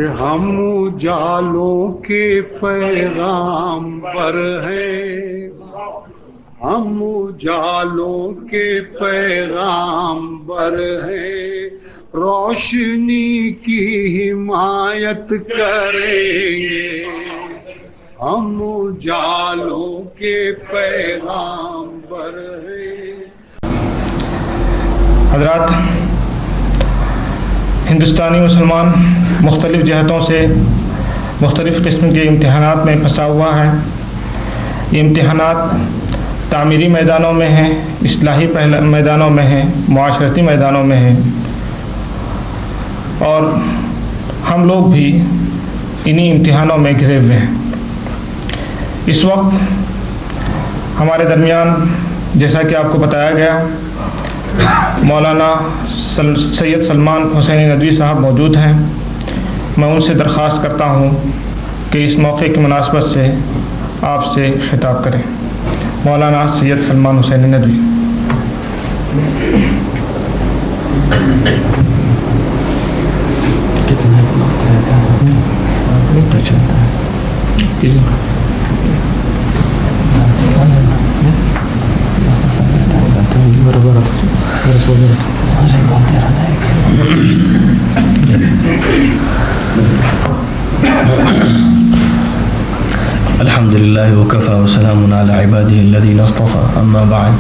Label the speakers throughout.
Speaker 1: ہم اجالوں کے پیغام پر ہیں، ہم اجالوں کے پیغام پر ہیں، روشنی کی حمایت کریں گے، ہم اجالوں کے پیغام پر ہیں۔
Speaker 2: حضرات، ہندوستانی مسلمان مختلف جہتوں سے مختلف قسم کے امتحانات میں پھنسا ہوا ہے۔ یہ امتحانات تعمیری میدانوں میں ہیں، اصلاحی میدانوں میں ہیں، معاشرتی میدانوں میں ہیں، اور ہم لوگ بھی انہی امتحانوں میں گھرے ہوئے ہیں۔ اس وقت ہمارے درمیان جیسا کہ آپ کو بتایا گیا مولانا سید سلمان حسینی ندوی صاحب موجود ہیں۔ میں ان سے درخواست کرتا ہوں کہ اس موقع کی مناسبت سے آپ سے خطاب کریں۔ مولانا سید سلمان حسینی ندوی۔
Speaker 3: الحمد للہ وکفی وسلام علی عبادہ الذین اصطفی، اما بعد۔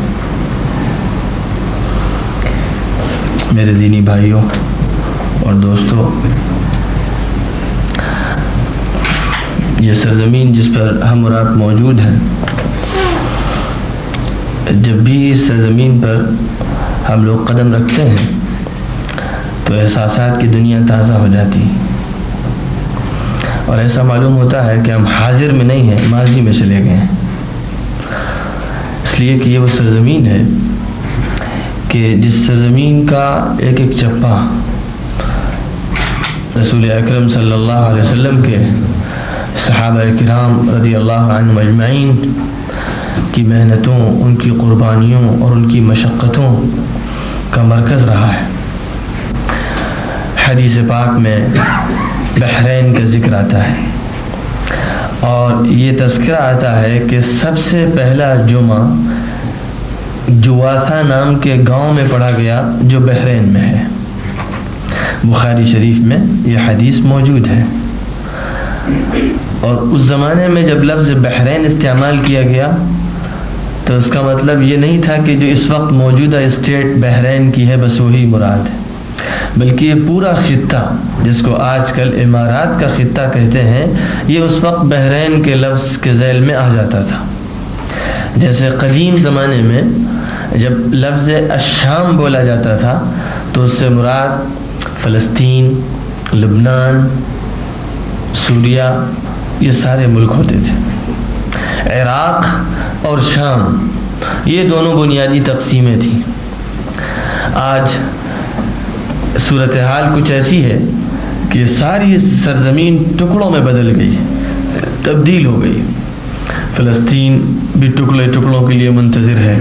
Speaker 3: میرے دینی بھائیوں اور دوستوں، یہ سرزمین جس پر ہم اور آپ موجود ہیں، جب بھی اس سرزمین پر ہم لوگ قدم رکھتے ہیں تو احساسات کی دنیا تازہ ہو جاتی ہے، اور ایسا معلوم ہوتا ہے کہ ہم حاضر میں نہیں ہیں، ماضی میں چلے گئے ہیں۔ اس لیے کہ یہ وہ سرزمین ہے کہ جس سرزمین کا ایک ایک چپا رسول اکرم صلی اللہ علیہ وسلم کے صحابہ کرام رضی اللہ عنہم اجمعین کی محنتوں، ان کی قربانیوں اور ان کی مشقتوں کا مرکز رہا ہے۔ حدیث پاک میں بحرین کا ذکر آتا ہے، اور یہ تذکرہ آتا ہے کہ سب سے پہلا جمعہ جواتھا نام کے گاؤں میں پڑھا گیا جو بحرین میں ہے۔ بخاری شریف میں یہ حدیث موجود ہے، اور اس زمانے میں جب لفظ بحرین استعمال کیا گیا تو اس کا مطلب یہ نہیں تھا کہ جو اس وقت موجودہ اسٹیٹ بحرین کی ہے بس وہی مراد ہے، بلکہ یہ پورا خطہ جس کو آج کل امارات کا خطہ کہتے ہیں، یہ اس وقت بحرین کے لفظ کے ذیل میں آ جاتا تھا۔ جیسے قدیم زمانے میں جب لفظ الشام بولا جاتا تھا تو اس سے مراد فلسطین، لبنان، سوریہ، یہ سارے ملک ہوتے تھے۔ عراق اور شام یہ دونوں بنیادی تقسیمیں تھیں۔ آج صورتحال کچھ ایسی ہے کہ ساری سرزمین ٹکڑوں میں بدل گئی، تبدیل ہو گئی۔ فلسطین بھی ٹکڑوں کے لیے منتظر ہے،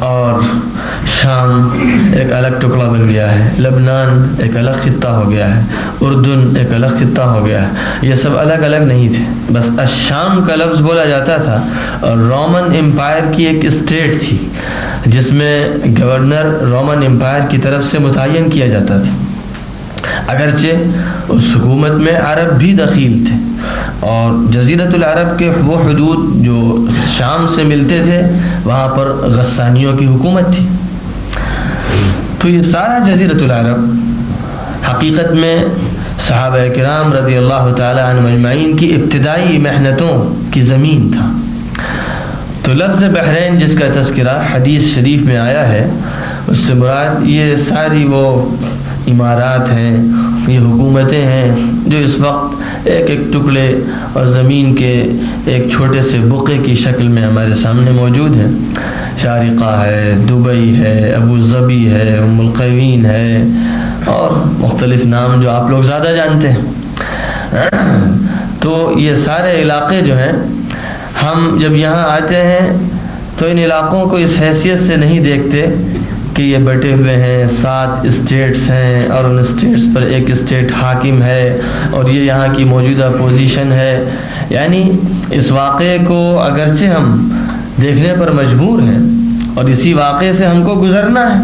Speaker 3: اور شام ایک الگ ٹکڑا بن گیا ہے، لبنان ایک الگ خطہ ہو گیا ہے، اردن ایک الگ خطہ ہو گیا ہے۔ یہ سب الگ الگ نہیں تھے، بس الشام کا لفظ بولا جاتا تھا، اور رومن امپائر کی ایک اسٹیٹ تھی جس میں گورنر رومن امپائر کی طرف سے متعین کیا جاتا تھا، اگرچہ اس حکومت میں عرب بھی دخیل تھے، اور جزیرۃ العرب کے وہ حدود جو شام سے ملتے تھے وہاں پر غسانیوں کی حکومت تھی۔ تو یہ سارا جزیرۃ العرب حقیقت میں صحابہ کرام رضی اللہ تعالی عنہم اجمعین کی ابتدائی محنتوں کی زمین تھا۔ تو لفظ بحرین جس کا تذکرہ حدیث شریف میں آیا ہے، اس سے مراد یہ ساری وہ امارات ہیں، یہ حکومتیں ہیں جو اس وقت ایک ایک ٹکڑے اور زمین کے ایک چھوٹے سے بقعے کی شکل میں ہمارے سامنے موجود ہیں۔ شارقہ ہے، دبئی ہے، ابوظبی ہے، ام القوین ہے، اور مختلف نام جو آپ لوگ زیادہ جانتے ہیں۔ تو یہ سارے علاقے جو ہیں، ہم جب یہاں آتے ہیں تو ان علاقوں کو اس حیثیت سے نہیں دیکھتے کہ یہ بٹے ہوئے ہیں، 7 اسٹیٹس ہیں اور ان اسٹیٹس پر ایک اسٹیٹ حاکم ہے اور یہ یہاں کی موجودہ پوزیشن ہے. یعنی اس واقعے کو اگرچہ ہم دیکھنے پر مجبور ہیں اور اسی واقعے سے ہم کو گزرنا ہے،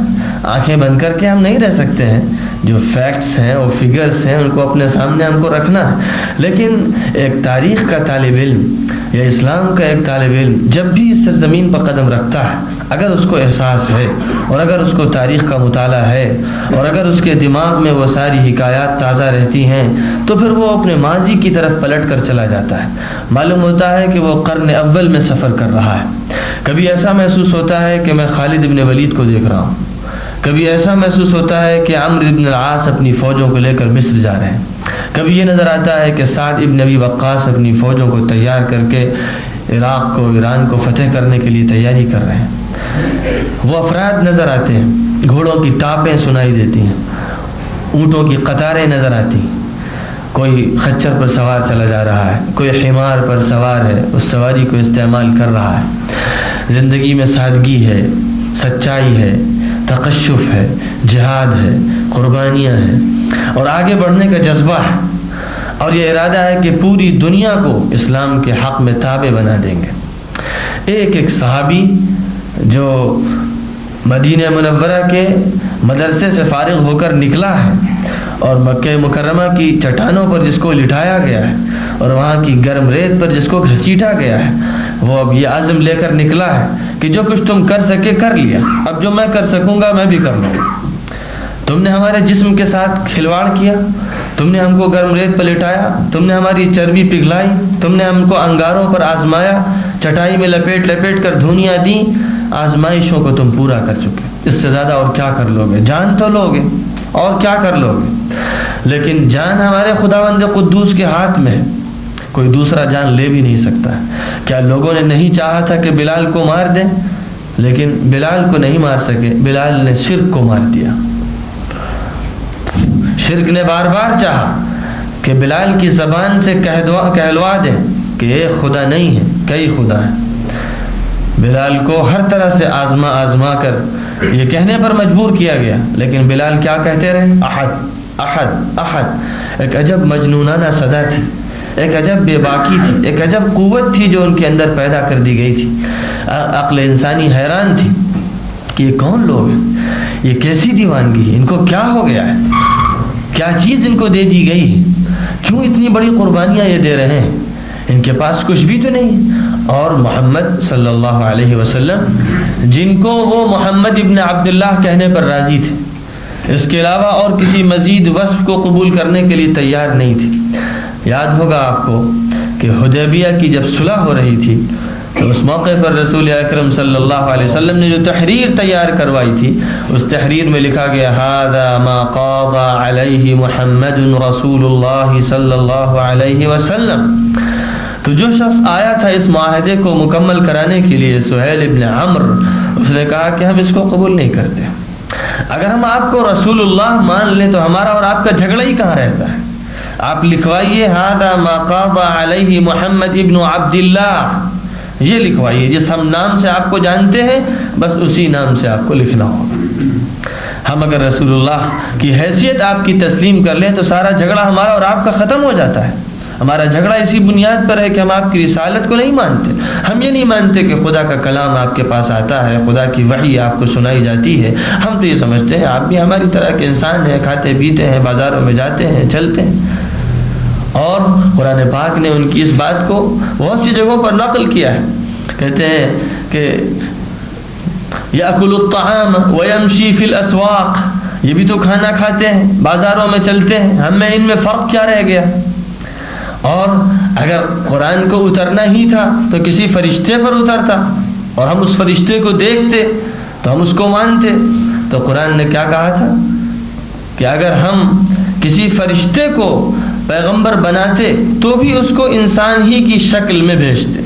Speaker 3: آنکھیں بند کر کے ہم نہیں رہ سکتے ہیں. جو فیکٹس ہیں اور فگرز ہیں ان کو اپنے سامنے ہم کو رکھنا ہے. لیکن ایک تاریخ کا طالب علم یا اسلام کا ایک طالب علم جب بھی اس سرزمین پر قدم رکھتا ہے، اگر اس کو احساس ہے اور اگر اس کو تاریخ کا مطالعہ ہے اور اگر اس کے دماغ میں وہ ساری حکایات تازہ رہتی ہیں، تو پھر وہ اپنے ماضی کی طرف پلٹ کر چلا جاتا ہے. معلوم ہوتا ہے کہ وہ قرن اول میں سفر کر رہا ہے. کبھی ایسا محسوس ہوتا ہے کہ میں خالد ابن ولید کو دیکھ رہا ہوں، کبھی ایسا محسوس ہوتا ہے کہ عمرو ابن العاص اپنی فوجوں کو لے کر مصر جا رہے ہیں، کبھی یہ نظر آتا ہے کہ سعد ابن ابی وقاص اپنی فوجوں کو تیار کر کے عراق کو، ایران کو فتح کرنے کے لیے تیاری کر رہے ہیں. وہ افراد نظر آتے ہیں، گھوڑوں کی ٹاپیں سنائی دیتی ہیں، اونٹوں کی قطاریں نظر آتی ہیں. کوئی خچر پر سوار چلا جا رہا ہے، کوئی حمار پر سوار ہے، اس سواری کو استعمال کر رہا ہے. زندگی میں سادگی ہے، سچائی ہے، تقشف ہے، جہاد ہے، قربانیاں ہیں اور آگے بڑھنے کا جذبہ ہے. اور یہ ارادہ ہے کہ پوری دنیا کو اسلام کے حق میں تابع بنا دیں گے. ایک صحابی جو مدینہ منورہ کے مدرسے سے فارغ ہو کر نکلا ہے اور مکہ مکرمہ کی چٹانوں پر جس کو لٹایا گیا ہے اور وہاں کی گرم ریت پر جس کو گھسیٹا گیا ہے، وہ اب یہ عزم لے کر نکلا ہے کہ جو کچھ تم کر سکے کر لیا، اب جو میں کر سکوں گا میں بھی کر لوں گا. تم نے ہمارے جسم کے ساتھ کھلواڑ کیا، تم نے ہم کو گرم ریت پر لٹایا، تم نے ہماری چربی پگھلائی، تم نے ہم کو انگاروں پر آزمایا، چٹائی میں لپیٹ لپیٹ کر دھونیاں دیں. آزمائشوں کو تم پورا کر چکے، اس سے زیادہ اور کیا کر لو گے؟ جان تو لو گے اور کیا کر لو گے؟ لیکن جان ہمارے خداوند قدوس کے ہاتھ میں ہے، کوئی دوسرا جان لے بھی نہیں سکتا ہے. کیا لوگوں نے نہیں چاہا تھا کہ بلال کو مار دیں؟ لیکن بلال کو نہیں مار سکے، بلال نے شرک کو مار دیا. شرک نے بار بار چاہا کہ بلال کی زبان سے کہلوا دیں کہ ایک خدا نہیں ہے، کئی خدا ہیں. بلال کو ہر طرح سے آزما کر یہ کہنے پر مجبور کیا گیا، لیکن بلال کیا کہتے رہے؟ احد احد احد. ایک عجب مجنونانہ صدا تھی، ایک عجب بے باکی تھی، ایک عجب قوت تھی جو ان کے اندر پیدا کر دی گئی تھی. عقل انسانی حیران تھی کہ یہ کون لوگ ہیں، یہ کیسی دیوانگی ہے، ان کو کیا ہو گیا ہے، کیا چیز ان کو دے دی گئی ہے، کیوں اتنی بڑی قربانیاں یہ دے رہے ہیں، ان کے پاس کچھ بھی تو نہیں. اور محمد صلی اللہ علیہ وسلم جن کو وہ محمد ابن عبداللہ کہنے پر راضی تھے، اس کے علاوہ اور کسی مزید وصف کو قبول کرنے کے لیے تیار نہیں تھی. یاد ہوگا آپ کو کہ حدیبیہ کی جب صلح ہو رہی تھی تو اس موقع پر رسول اکرم صلی اللہ علیہ وسلم نے جو تحریر تیار کروائی تھی، اس تحریر میں لکھا گیا هذا ما قاضى علیہ محمد رسول اللہ صلی اللہ علیہ وسلم. تو جو شخص آیا تھا اس معاہدے کو مکمل کرانے کے لیے، سہیل ابن عمرو، اس نے کہا کہ ہم اس کو قبول نہیں کرتے. اگر ہم آپ کو رسول اللہ مان لیں تو ہمارا اور آپ کا جھگڑا ہی کہاں رہتا ہے؟ آپ لکھوائیے هذا ما قاضى علیہ محمد ابن عبداللہ، یہ لکھوائیے. جس ہم نام سے آپ کو جانتے ہیں بس اسی نام سے آپ کو لکھنا ہوگا. ہم اگر رسول اللہ کی حیثیت آپ کی تسلیم کر لیں تو سارا جھگڑا ہمارا اور آپ کا ختم ہو جاتا ہے. ہمارا جھگڑا اسی بنیاد پر ہے کہ ہم آپ کی رسالت کو نہیں مانتے. ہم یہ نہیں مانتے کہ خدا کا کلام آپ کے پاس آتا ہے، خدا کی وحی آپ کو سنائی جاتی ہے. ہم تو یہ سمجھتے ہیں آپ بھی ہماری طرح کے انسان ہیں، کھاتے پیتے ہیں، بازاروں میں جاتے ہیں، چلتے ہیں. اور قرآن پاک نے ان کی اس بات کو بہت سی جگہوں پر نقل کیا ہے. کہتے ہیں کہ یأکل الطعام ویمشی فی الاسواق، یہ بھی تو کھانا کھاتے ہیں، بازاروں میں چلتے ہیں، ہم میں ان میں فرق کیا رہ گیا؟ اور اگر قرآن کو اترنا ہی تھا تو کسی فرشتے پر اترتا اور ہم اس فرشتے کو دیکھتے تو ہم اس کو مانتے. تو قرآن نے کیا کہا تھا کہ اگر ہم کسی فرشتے کو پیغمبر بناتے تو بھی اس کو انسان ہی کی شکل میں بھیجتے،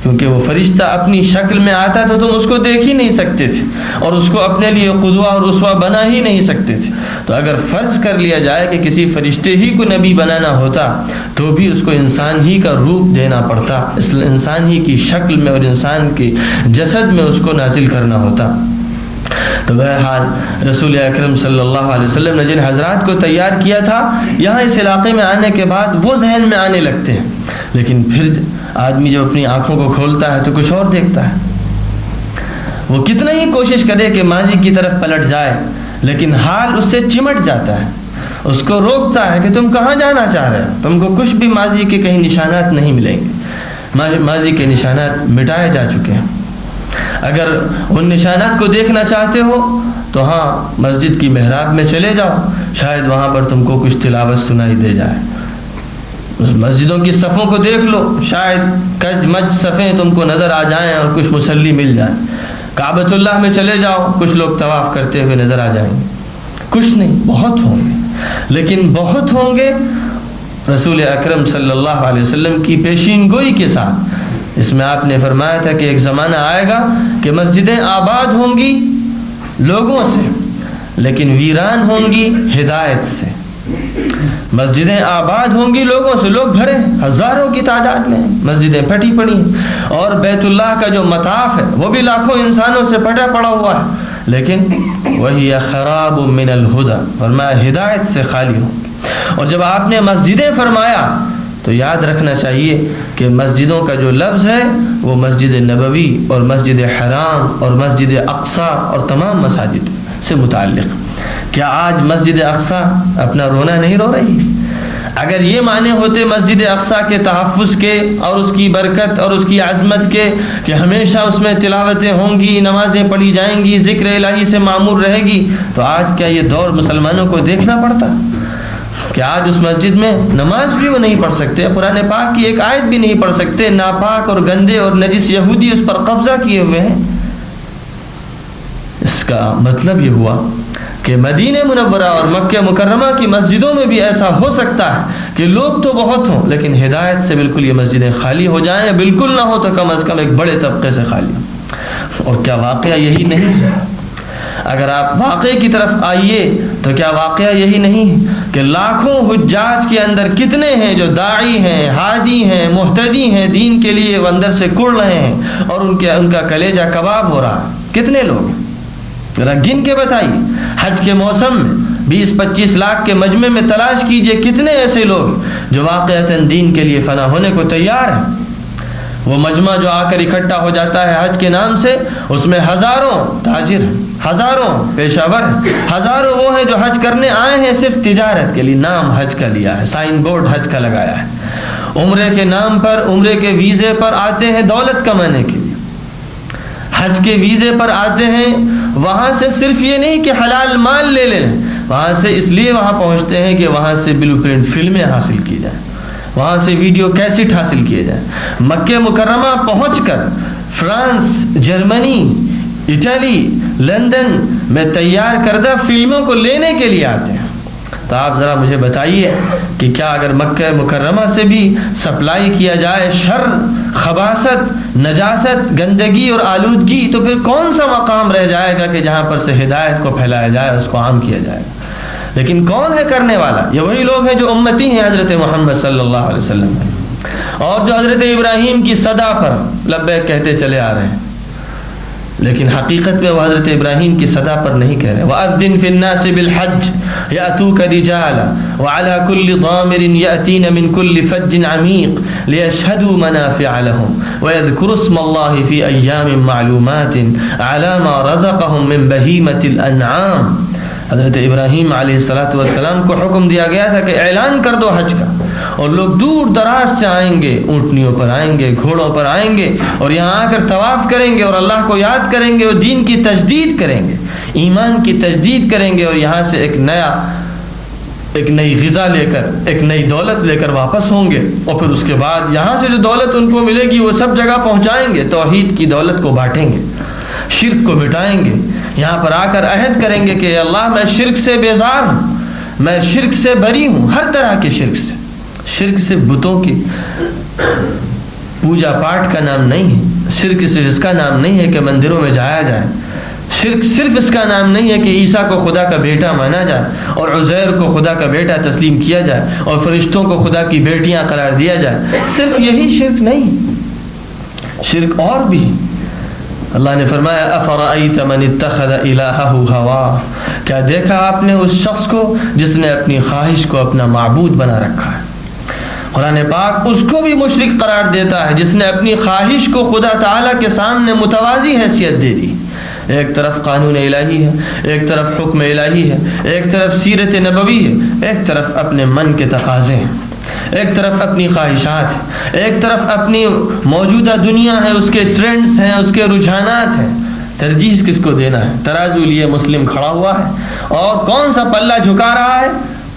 Speaker 3: کیونکہ وہ فرشتہ اپنی شکل میں آتا تو تم اس کو دیکھ ہی نہیں سکتے تھے اور اس کو اپنے لیے قدوہ اور اسوہ بنا ہی نہیں سکتے تھے. تو اگر فرض کر لیا جائے کہ کسی فرشتے ہی کو نبی بنانا ہوتا تو بھی اس کو انسان ہی کا روپ دینا پڑتا، انسان ہی کی شکل میں اور انسان کے جسد میں اس کو نازل کرنا ہوتا. تو بہرحال رسول اکرم صلی اللہ علیہ وسلم نے جن حضرات کو تیار کیا تھا، یہاں اس علاقے میں آنے کے بعد وہ ذہن میں آنے لگتے ہیں، لیکن پھر آدمی جب اپنی آنکھوں کو کھولتا ہے تو کچھ اور دیکھتا ہے۔ وہ کتنا ہی کوشش کرے کہ ماضی کی طرف پلٹ جائے، لیکن حال اس سے چمٹ جاتا ہے، اس کو روکتا ہے کہ تم کہاں جانا چاہ رہے ہو، تم کو کچھ بھی ماضی کے کہیں نشانات نہیں ملیں گے، ماضی کے نشانات مٹائے جا چکے ہیں۔ اگر ان نشانات کو دیکھنا چاہتے ہو تو ہاں مسجد کی محراب میں چلے جاؤ، شاید وہاں پر تم کو کچھ تلاوت سنائی دے جائے۔ مسجدوں کی صفوں کو دیکھ لو، شاید کج مج صفیں تم کو نظر آ جائیں اور کچھ مصلی مل جائیں۔ کعبۃ اللہ میں چلے جاؤ، کچھ لوگ طواف کرتے ہوئے نظر آ جائیں گے۔ کچھ نہیں، بہت ہوں گے، لیکن بہت ہوں گے رسول اکرم صلی اللہ علیہ وسلم کی پیشین گوئی کے ساتھ۔ اس میں آپ نے فرمایا تھا کہ ایک زمانہ آئے گا کہ مسجدیں آباد ہوں گی لوگوں سے، لیکن ویران ہوں گی ہدایت سے۔ مسجدیں آباد ہوں گی لوگوں سے، لوگ بھرے ہزاروں کی تعداد میں مسجدیں پھٹی پڑی ہیں، اور بیت اللہ کا جو مطاف ہے وہ بھی لاکھوں انسانوں سے پھٹا پڑا ہوا ہے، لیکن وہی خراب من الہدی، فرمایا ہدایت سے خالی ہوں گی۔ اور جب آپ نے مسجدیں فرمایا تو یاد رکھنا چاہیے کہ مسجدوں کا جو لفظ ہے وہ مسجد نبوی اور مسجد حرام اور مسجد اقصی اور تمام مساجد سے متعلق۔ کیا آج مسجد اقصی اپنا رونا نہیں رو رہی؟ اگر یہ معنی ہوتے مسجد اقصی کے تحفظ کے اور اس کی برکت اور اس کی عظمت کے کہ ہمیشہ اس میں تلاوتیں ہوں گی، نمازیں پڑھی جائیں گی، ذکر الہی سے معمور رہے گی، تو آج کیا یہ دور مسلمانوں کو دیکھنا پڑتا کہ آج اس مسجد میں نماز بھی وہ نہیں پڑھ سکتے، قرآن پاک کی ایک آیت بھی نہیں پڑھ سکتے، ناپاک اور گندے اور نجس یہودی اس پر قبضہ کیے ہوئے ہیں۔ اس کا مطلب یہ ہوا کہ مدینہ منورہ اور مکہ مکرمہ کی مسجدوں میں بھی ایسا ہو سکتا ہے کہ لوگ تو بہت ہوں لیکن ہدایت سے بالکل یہ مسجدیں خالی ہو جائیں، بالکل نہ ہو تو کم از کم ایک بڑے طبقے سے خالی ہوں۔ اور کیا واقعہ یہی نہیں ہے؟ اگر آپ واقعے کی طرف آئیے تو کیا واقعہ یہی نہیں کہ لاکھوں حجاج کے اندر کتنے ہیں جو داعی ہیں، ہادی ہیں، مہتدی ہیں، دین کے لیے وہ اندر سے کڑ رہے ہیں اور ان کا کلیجہ کباب ہو رہا ہے؟ کتنے لوگ؟ ذرا گن کے بتائیے۔ حج کے موسم میں 20-25 لاکھ کے مجمع میں تلاش کیجئے کتنے ایسے لوگ جو واقعتاً دین کے لیے فنا ہونے کو تیار ہیں۔ وہ مجمع جو آ کر اکٹھا ہو جاتا ہے حج کے نام سے، اس میں ہزاروں تاجر ہیں، ہزاروں پیشہ ور ہیں، ہزاروں وہ ہیں جو حج کرنے آئے ہیں صرف تجارت کے لیے، نام حج کا لیا ہے، سائن بورڈ حج کا لگایا ہے، عمرے کے نام پر، عمرے کے ویزے پر آتے ہیں دولت کمانے کے لیے، حج کے ویزے پر آتے ہیں، وہاں سے صرف یہ نہیں کہ حلال مال لے لیں، وہاں سے اس لیے وہاں پہنچتے ہیں کہ وہاں سے بلو پرنٹ فلمیں حاصل کی جائیں، وہاں سے ویڈیو کیسٹ حاصل کیے جائیں۔ مکہ مکرمہ پہنچ کر فرانس، جرمنی، اٹلی، لندن میں تیار کردہ فلموں کو لینے کے لیے آتے ہیں۔ تو آپ ذرا مجھے بتائیے کہ کیا اگر مکہ مکرمہ سے بھی سپلائی کیا جائے شر، خباثت، نجاست، گندگی اور آلودگی، تو پھر کون سا مقام رہ جائے گا کہ جہاں پر سے ہدایت کو پھیلایا جائے، اس کو عام کیا جائے گا؟ لیکن کون ہے کرنے والا؟ یہ وہی لوگ ہیں جو امتی ہیں حضرت محمد صلی اللہ علیہ وسلم کے، اور جو حضرت ابراہیم کی صدا پر لبیک کہتے چلے آ رہے ہیں، لیکن حقیقت میں وہ حضرت ابراہیم کی صدا پر نہیں کہہ رہے۔ وَأَذِّن فِي النَّاسِ بِالْحَجِّ يَأْتُوكَ رِجَالًا وَعَلَى كُلِّ ضَامِرٍ يَأْتِينَ مِنْ كُلِّ فَجٍّ عَمِيقٍ لِيَشْهَدُوا مَنَافِعَ لَهُمْ وَيَذْكُرُوا اسْمَ اللَّهِ فِي أَيَّامٍ مَّعْلُومَاتٍ عَلَى مَا رَزَقَهُم مِّن بَهِيمَةِ الْأَنْعَامِ۔ حضرت ابراہیم علیہ السلام کو حکم دیا گیا تھا کہ اعلان کر دو حج کا، اور لوگ دور دراز سے آئیں گے، اونٹنیوں پر آئیں گے، گھوڑوں پر آئیں گے، اور یہاں آ کر طواف کریں گے اور اللہ کو یاد کریں گے اور دین کی تجدید کریں گے، ایمان کی تجدید کریں گے، اور یہاں سے ایک نئی غذا لے کر، ایک نئی دولت لے کر واپس ہوں گے، اور پھر اس کے بعد یہاں سے جو دولت ان کو ملے گی وہ سب جگہ پہنچائیں گے، توحید کی دولت کو بانٹیں گے، شرک کو مٹائیں گے، یہاں پر آ کر عہد کریں گے کہ اللہ میں شرک سے بیزار ہوں، میں شرک سے بری ہوں، ہر طرح کے شرک سے بتوں کی پوجا پاٹ کا نام نہیں ہے، شرک سے اس کا نام نہیں ہے کہ مندروں میں جایا جائے، شرک صرف اس کا نام نہیں ہے کہ عیسیٰ کو خدا کا بیٹا مانا جائے اور عزیر کو خدا کا بیٹا تسلیم کیا جائے اور فرشتوں کو خدا کی بیٹیاں قرار دیا جائے، صرف یہی شرک نہیں، شرک اور بھی، اللہ نے فرمایا افرأیت من اتخذ الہہ ہوا، کیا دیکھا آپ نے اس شخص کو جس نے اپنی خواہش کو اپنا معبود بنا رکھا ہے؟ قرآن پاک اس کو بھی مشرک قرار دیتا ہے جس نے اپنی خواہش کو خدا تعالیٰ کے سامنے متوازی حیثیت دے دی۔ ایک طرف قانون الہی ہے، ایک طرف حکم الہی ہے، ایک طرف سیرت نبوی ہے، ایک طرف اپنے من کے تقاضے ہیں، ایک طرف اپنی خواہشات ہیں، ایک طرف اپنی موجودہ دنیا ہے، اس کے ٹرینڈز ہیں، اس کے رجحانات ہیں۔ ترجیح کس کو دینا ہے؟ ترازو لیے مسلم کھڑا ہوا ہے اور کون سا پلہ جھکا رہا ہے؟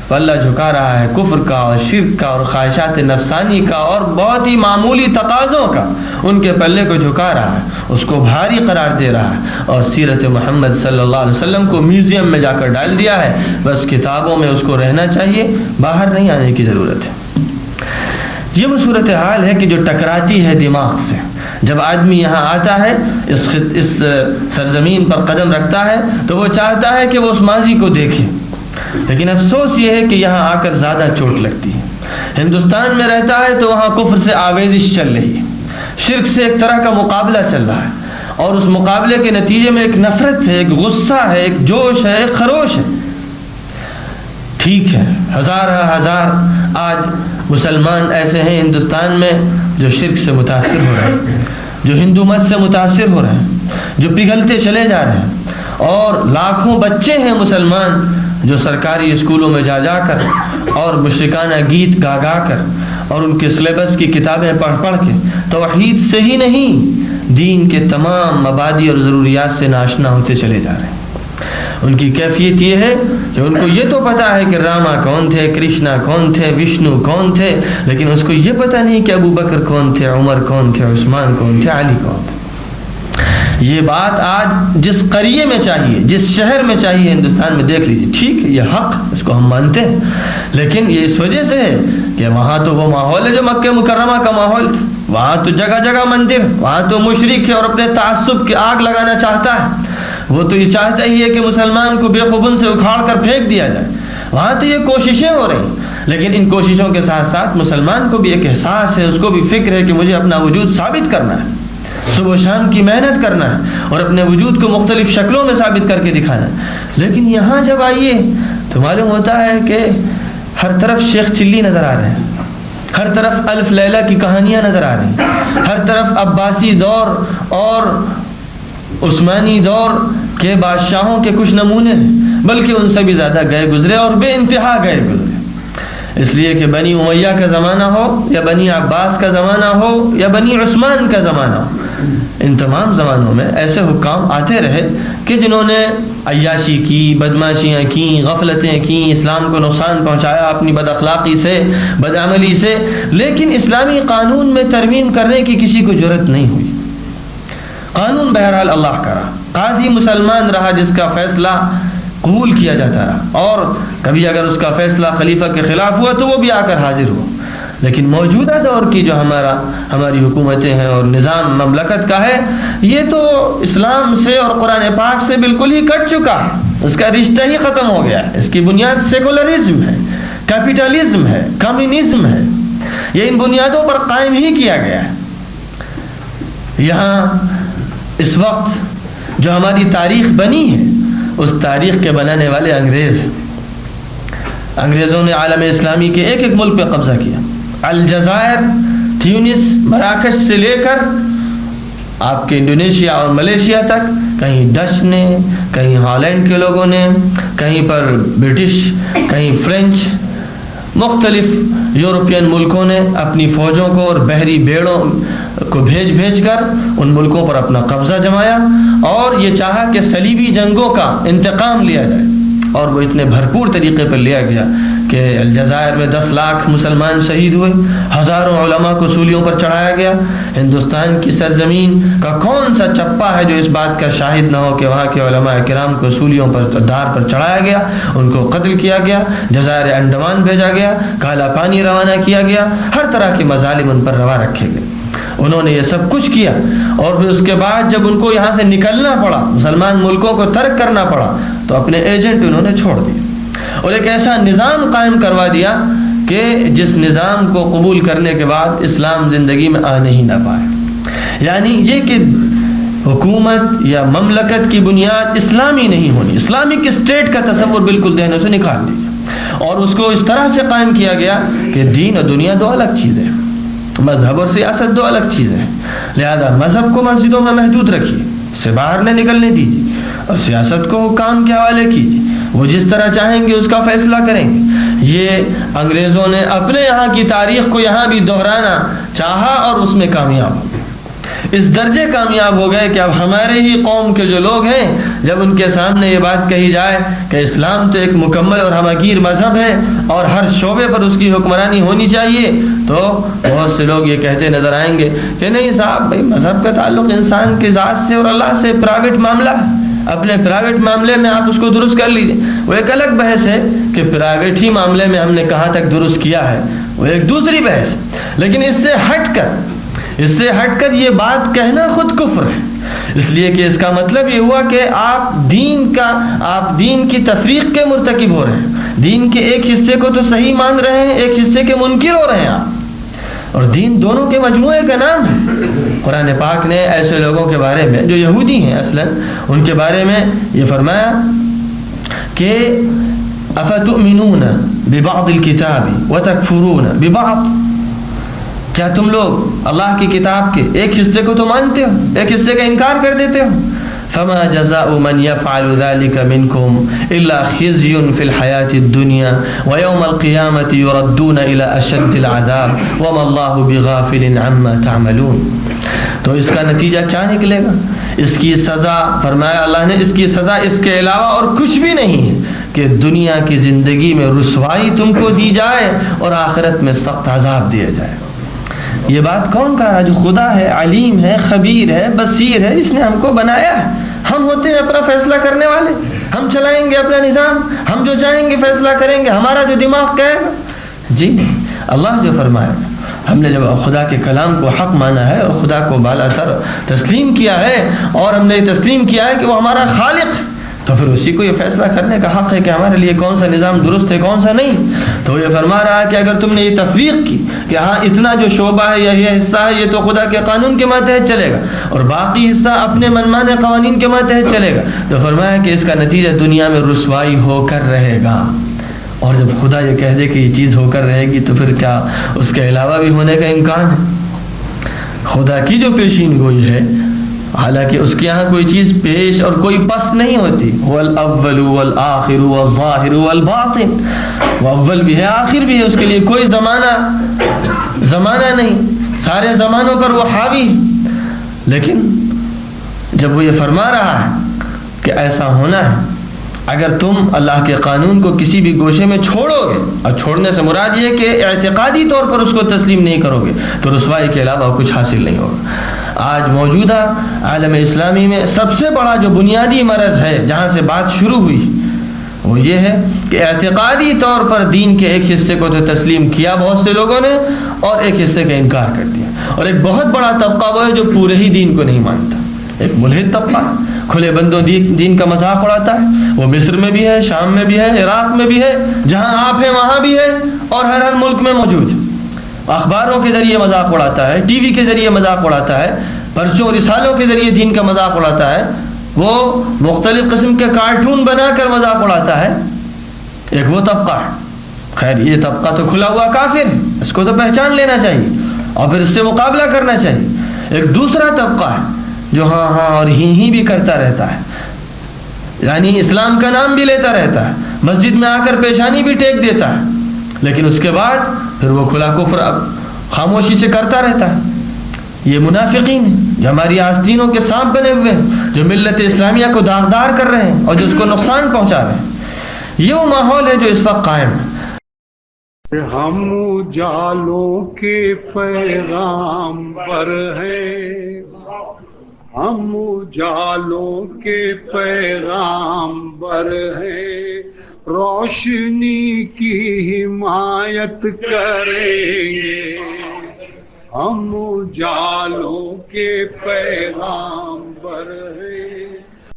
Speaker 3: پلہ جھکا رہا ہے کفر کا اور شرک کا اور خواہشات نفسانی کا اور بہت ہی معمولی تقاضوں کا، ان کے پلے کو جھکا رہا ہے، اس کو بھاری قرار دے رہا ہے، اور سیرت محمد صلی اللہ علیہ وسلم کو میوزیم میں جا کر ڈال دیا ہے، بس کتابوں میں اس کو رہنا چاہیے، باہر نہیں آنے کی ضرورت ہے۔ یہ وہ صورتحال ہے کہ جو ٹکراتی ہے دماغ سے۔ جب آدمی یہاں آتا ہے، اس سرزمین پر قدم رکھتا ہے، تو وہ چاہتا ہے کہ وہ اس ماضی کو دیکھے، لیکن افسوس یہ ہے کہ یہاں آ کر زیادہ چوٹ لگتی ہے۔ ہندوستان میں رہتا ہے تو وہاں کفر سے آویزش چل رہی ہے، شرک سے ایک طرح کا مقابلہ چل رہا ہے، اور اس مقابلے کے نتیجے میں ایک نفرت ہے، ایک غصہ ہے، ایک جوش ہے، ایک خروش ہے۔ ٹھیک ہے، ہزار آج مسلمان ایسے ہیں ہندوستان میں جو شرک سے متاثر ہو رہے ہیں، جو ہندو مت سے متاثر ہو رہے ہیں، جو پگھلتے چلے جا رہے ہیں، اور لاکھوں بچے ہیں مسلمان جو سرکاری اسکولوں میں جا کر اور مشرکانہ گیت گا کر اور ان کے سلیبس کی کتابیں پڑھ کے توحید سے ہی نہیں، دین کے تمام مبادی اور ضروریات سے ناشنا ہوتے چلے جا رہے ہیں۔ ان کی کیفیت یہ ہے کہ ان کو یہ تو پتہ ہے کہ راما کون تھے، کرشنا کون تھے، وشنو کون تھے، لیکن اس کو یہ پتہ نہیں کہ ابو بکر کون تھے، عمر کون تھے، عثمان کون تھے، علی کون تھے۔ یہ بات آج جس قریے میں چاہیے، جس شہر میں چاہیے ہندوستان میں دیکھ لیجیے۔ ٹھیک ہے، یہ حق، اس کو ہم مانتے ہیں، لیکن یہ اس وجہ سے ہے کہ وہاں تو وہ ماحول ہے جو مکہ مکرمہ کا ماحول تھا، وہاں تو جگہ جگہ مندر، وہاں تو مشرک ہے اور اپنے تعصب کی آگ لگانا چاہتا ہے، وہ تو یہ چاہتا ہی ہے کہ مسلمان کو بے خبن سے اکھاڑ کر پھینک دیا جائے۔ وہاں تو یہ کوششیں ہو رہی ہیں، لیکن ان کوششوں کے ساتھ ساتھ مسلمان کو بھی ایک احساس ہے، اس کو بھی فکر ہے کہ مجھے اپنا وجود ثابت کرنا ہے، صبح و شام کی محنت کرنا ہے اور اپنے وجود کو مختلف شکلوں میں ثابت کر کے دکھانا ہے۔ لیکن یہاں جب آئیے تو معلوم ہوتا ہے کہ ہر طرف شیخ چلی نظر آ رہے ہیں، ہر طرف الف لیلہ کی کہانیاں نظر آ رہی ہیں، ہر طرف عباسی دور اور عثمانی دور کے بادشاہوں کے کچھ نمونے ہیں، بلکہ ان سے بھی زیادہ گئے گزرے اور بے انتہا گئے گزرے۔ اس لیے کہ بنی امیہ کا زمانہ ہو یا بنی عباس کا زمانہ ہو یا بنی عثمان کا زمانہ ہو، ان تمام زمانوں میں ایسے حکام آتے رہے کہ جنہوں نے عیاشی کی، بدماشیاں کیں، غفلتیں کیں، اسلام کو نقصان پہنچایا اپنی بد اخلاقی سے، بدعملی سے، لیکن اسلامی قانون میں ترمیم کرنے کی کسی کو جرأت نہیں ہوئی۔ قانون بہرحال اللہ کا رہا، قاضی مسلمان رہا جس کا فیصلہ قبول کیا جاتا رہا، اور کبھی اگر اس کا فیصلہ خلیفہ کے خلاف ہوا تو وہ بھی آ کر حاضر ہوا۔ لیکن موجودہ دور کی جو ہماری حکومتیں ہیں اور نظام مملکت کا ہے، یہ تو اسلام سے اور قرآن پاک سے بالکل ہی کٹ چکا ہے، اس کا رشتہ ہی ختم ہو گیا ہے۔ اس کی بنیاد سیکولرزم ہے، کیپٹلزم ہے، کمیونزم ہے، یہ ان بنیادوں پر قائم ہی کیا گیا ہے۔ یہاں اس وقت جو ہماری تاریخ بنی ہے، اس تاریخ کے بنانے والے انگریز ہیں۔ انگریزوں نے عالم اسلامی کے ایک ایک ملک پہ قبضہ کیا، الجزائر، تیونس، مراکش سے لے کر آپ کے انڈونیشیا اور ملیشیا تک، کہیں ڈچ نے، کہیں ہالینڈ کے لوگوں نے، کہیں پر برٹش، کہیں فرینچ، مختلف یورپین ملکوں نے اپنی فوجوں کو اور بحری بیڑوں کو بھیج کر ان ملکوں پر اپنا قبضہ جمایا، اور یہ چاہا کہ صلیبی جنگوں کا انتقام لیا جائے، اور وہ اتنے بھرپور طریقے پر لیا گیا کہ الجزائر میں 10 لاکھ مسلمان شہید ہوئے، ہزاروں علماء کو سولیوں پر چڑھایا گیا۔ ہندوستان کی سرزمین کا کون سا چپا ہے جو اس بات کا شاہد نہ ہو کہ وہاں کے علماء کرام کو سولیوں پر دار پر چڑھایا گیا، ان کو قتل کیا گیا، جزائر انڈمان بھیجا گیا، کالا پانی روانہ کیا گیا، ہر طرح کے مظالم ان پر روا رکھے گئے۔ انہوں نے یہ سب کچھ کیا، اور پھر اس کے بعد جب ان کو یہاں سے نکلنا پڑا، مسلمان ملکوں کو ترک کرنا پڑا، تو اپنے ایجنٹ انہوں نے چھوڑ دیے اور ایک ایسا نظام قائم کروا دیا کہ جس نظام کو قبول کرنے کے بعد اسلام زندگی میں آنے ہی نہ پائے۔ یعنی یہ کہ حکومت یا مملکت کی بنیاد اسلامی نہیں ہونی. اسلامک اسٹیٹ کا تصور بالکل ذہنوں سے نکال دیجیے، اور اس کو اس طرح سے قائم کیا گیا کہ دین اور دنیا دو الگ چیزیں ہیں، مذہب اور سیاست دو الگ چیزیں ہیں. لہذا مذہب کو مسجدوں میں محدود رکھیے، اس سے باہر نہ نکلنے دیجیے، اور سیاست کو حکام کے حوالے کیجیے، وہ جس طرح چاہیں گے اس کا فیصلہ کریں گے. یہ انگریزوں نے اپنے یہاں کی تاریخ کو یہاں بھی دہرانا چاہا اور اس میں کامیاب ہو گئے. اس درجے کامیاب ہو گئے کہ اب ہمارے ہی قوم کے جو لوگ ہیں، جب ان کے سامنے یہ بات کہی جائے کہ اسلام تو ایک مکمل اور ہمگیر مذہب ہے اور ہر شعبے پر اس کی حکمرانی ہونی چاہیے، تو بہت سے لوگ یہ کہتے نظر آئیں گے کہ نہیں صاحب بھائی، مذہب کا تعلق انسان کی ذات سے اور اللہ سے پرائیویٹ معاملہ ہے، اپنے پرائیویٹ معاملے میں آپ اس کو درست کر لیجیے. وہ ایک الگ بحث ہے کہ پرائیویٹ ہی معاملے میں ہم نے کہاں تک درست کیا ہے، وہ ایک دوسری بحث. لیکن اس سے ہٹ کر یہ بات کہنا خود کفر ہے، اس لیے کہ اس کا مطلب یہ ہوا کہ آپ دین کی تفریق کے مرتکب ہو رہے ہیں. دین کے ایک حصے کو تو صحیح مان رہے ہیں، ایک حصے کے منکر ہو رہے ہیں آپ، اور دین دونوں کے مجموعے کا نام ہے. قرآن پاک نے ایسے لوگوں کے بارے میں جو یہودی ہیں اصلاً، ان کے بارے میں یہ فرمایا کہ افتؤمنون ببعض الکتاب وتکفرون ببعض، کیا تم لوگ اللہ کی کتاب کے ایک حصے کو تو مانتے ہو، ایک حصے کا انکار کر دیتے ہو. فما جزاء من يفعل ذلك منكم الا خزي في الحياة الدنيا ويوم القيامة يردون الى اشد العذاب وما الله بغافل عما تعملون. تو اس کا نتیجہ کیا نکلے گا؟ اس کی سزا، فرمایا اللہ نے، اس کی سزا اس کے علاوہ اور کچھ بھی نہیں ہے کہ دنیا کی زندگی میں رسوائی تم کو دی جائے اور آخرت میں سخت عذاب دیا جائے. یہ بات کون کہا ہے؟ جو خدا ہے، علیم ہے، خبیر ہے، بصیر ہے، جس نے ہم کو بنایا ہے. ہم ہوتے ہیں اپنا فیصلہ کرنے والے، ہم چلائیں گے اپنا نظام، ہم جو چاہیں گے فیصلہ کریں گے، ہمارا جو دماغ کہے گا. جی اللہ جو فرمایا، ہم نے جب خدا کے کلام کو حق مانا ہے اور خدا کو بالا تر تسلیم کیا ہے، اور ہم نے تسلیم کیا ہے کہ وہ ہمارا خالق ہے، تو پھر اسی کو یہ فیصلہ کرنے کا حق ہے کہ ہمارے لیے کون سا نظام درست ہے کون سا نہیں. تو یہ فرما رہا ہے کہ اگر تم نے یہ تفریق کی کہ ہاں اتنا جو شعبہ ہے یا یہ حصہ ہے یہ تو خدا کے قانون کے ماتحت چلے گا اور باقی حصہ اپنے منمانے قوانین کے ماتحت چلے گا، تو فرمایا کہ اس کا نتیجہ دنیا میں رسوائی ہو کر رہے گا. اور جب خدا یہ کہہ دے کہ یہ چیز ہو کر رہے گی تو پھر کیا اس کے علاوہ بھی ہونے کا امکان ہے؟ خدا کی جو پیشین گوئی ہے، حالانکہ اس کے یہاں کوئی چیز پیش اور کوئی پس نہیں ہوتی. والاول والآخر والظاہر والباطن، وہ اول بھی ہے آخر بھی ہے، اس کے لیے کوئی زمانہ نہیں، سارے زمانوں پر وہ حاوی. لیکن جب وہ یہ فرما رہا ہے کہ ایسا ہونا ہے، اگر تم اللہ کے قانون کو کسی بھی گوشے میں چھوڑو گے، اور چھوڑنے سے مراد یہ کہ اعتقادی طور پر اس کو تسلیم نہیں کرو گے، تو رسوائی کے علاوہ کچھ حاصل نہیں ہوگا. آج موجودہ عالم اسلامی میں سب سے بڑا جو بنیادی مرض ہے، جہاں سے بات شروع ہوئی، وہ یہ ہے کہ اعتقادی طور پر دین کے ایک حصے کو تو تسلیم کیا بہت سے لوگوں نے، اور ایک حصے کا انکار کر دیا. اور ایک بہت بڑا طبقہ وہ ہے جو پورے ہی دین کو نہیں مانتا. ایک ملحد طبقہ کھلے بندوں دین کا مذاق اڑاتا ہے. وہ مصر میں بھی ہے، شام میں بھی ہے، عراق میں بھی ہے، جہاں آپ ہیں وہاں بھی ہے، اور ہر ملک میں موجود ہے. اخباروں کے ذریعے مذاق اڑاتا ہے، ٹی وی کے ذریعے مذاق اڑاتا ہے، پرچوں رسالوں کے ذریعے دین کا مذاق اڑاتا ہے، وہ مختلف قسم کے کارٹون بنا کر مذاق اڑاتا ہے. ایک وہ طبقہ ہے. خیر یہ طبقہ تو کھلا ہوا کافر ہے، اس کو تو پہچان لینا چاہیے اور پھر اس سے مقابلہ کرنا چاہیے. ایک دوسرا طبقہ ہے جو ہاں اور ہی بھی کرتا رہتا ہے، یعنی اسلام کا نام بھی لیتا رہتا ہے، مسجد میں آ کر پیشانی بھی ٹیک دیتا ہے، لیکن اس کے بعد پھر وہ کھلا کفر خاموشی سے کرتا رہتا ہے. یہ منافقین ہیں جو ہماری آستینوں کے سانپ بنے ہوئے ہیں، جو ملت اسلامیہ کو داغدار کر رہے ہیں اور جو اس کو نقصان پہنچا رہے ہیں. یہ وہ ماحول ہے جو اس وقت قائم ہے.
Speaker 1: ہم اجالوں کے پیغام پر ہیں، ہم اجالوں کے پیغام پر ہیں، روشنی کی حمایت کریں گے. ہم اجالوں کے پیغام پر ہیں.